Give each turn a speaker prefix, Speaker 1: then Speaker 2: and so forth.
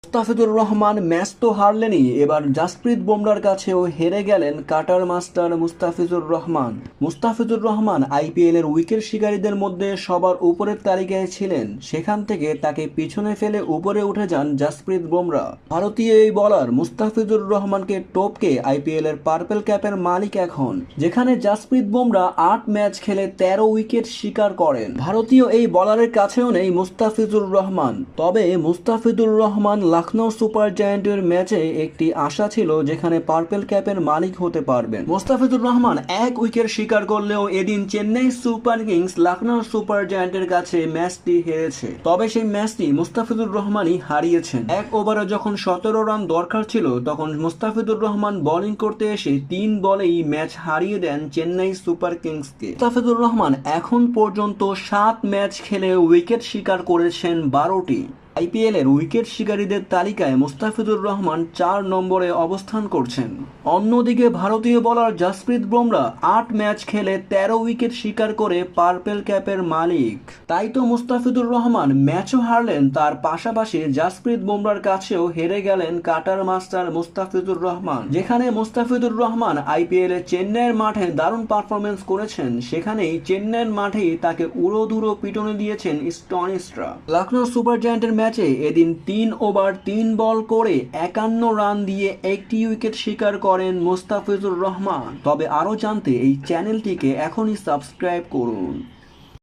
Speaker 1: Mustafizur Rahman match তো হারলেনই, এবার জাসপ্রীত বুমরার কাছেও হেরে গেলেন cutter master Mustafizur Rahman. Mustafizur Rahman IPL এর উইকেট শিকারীদের মধ্যে সবার উপরের তালিকায় ছিলেন, সেখান থেকে তাকে পিছনে ফেলে উপরে উঠে যান জাসপ্রীত বুমরা। ভারতীয় এই বলার মুস্তাফিজুর রহমানকে টপকে আইপিএল এর পার্পেল ক্যাপের মালিক এখন, যেখানে জাসপ্রীত বুমরা 8 ম্যাচ খেলে 13 উইকেট শিকার করেন। ভারতীয় এই বলারের কাছেও নেই মুস্তাফিজুর রহমান। তবে মুস্তাফিজুর রহমান লখনৌ সুপার জায়ান্টের ম্যাচে একটি আশা ছিল, যেখানে পার্পেল ক্যাপের মালিক হতে পারবেন। মুস্তাফিজুর রহমান 1 উইকেট শিকার করলেও এদিন Chennai super kings Lucknow super জায়ান্টের কাছে ম্যাচটি হেরেছে। তবে সেই ম্যাচটি মুস্তাফিজুর রহমানই হারিয়েছেন। 1 ওভারে যখন 17 রান দরকার ছিল, তখন মুস্তাফিজুর রহমান বোলিং করতে এসে 3 বলেই ম্যাচ হারিয়ে দেন চেন্নাই সুপার কিংসকে। মুস্তাফিজুর রহমান এখন পর্যন্ত 7 ম্যাচ খেলে উইকেট শিকার করেছেন 12টি। আইপিএল এর উইকেট শিকারীদের তালিকায় মুস্তাফিজুর রহমান 4 নম্বরে অবস্থান করছেন। অন্যদিকে ভারতীয় বোলার জাসপ্রীত বুমরা 8 ম্যাচ খেলে 13 উইকেট শিকার করে পার্পেল ক্যাপের মালিক। তাই তো মুস্তাফিজুর রহমান ম্যাচও হারলেন, তার পাশাপাশি জাসপ্রীত বুমরার কাছেও হেরে গেলেন কাটার মাস্টার মুস্তাফিজুর রহমান। যেখানে মুস্তাফিজুর রহমান আইপিএল এ চেন্নাইয়ের মাঠে দারুণ পারফরমেন্স করেছেন, সেখানেই চেন্নাইয়ের মাঠেই তাকে উড়োধুরো পিটুনি দিয়েছেন স্টনিশরা। লখনৌ সুপার জায়ান্টের ম্যাচে এদিন 3 ওভার 3 বল করে 51 রান দিয়ে একটি উইকেট শিকার করেন মুস্তাফিজুর রহমান। তবে আরও জানতে এই চ্যানেলটিকে এখনই সাবস্ক্রাইব করুন।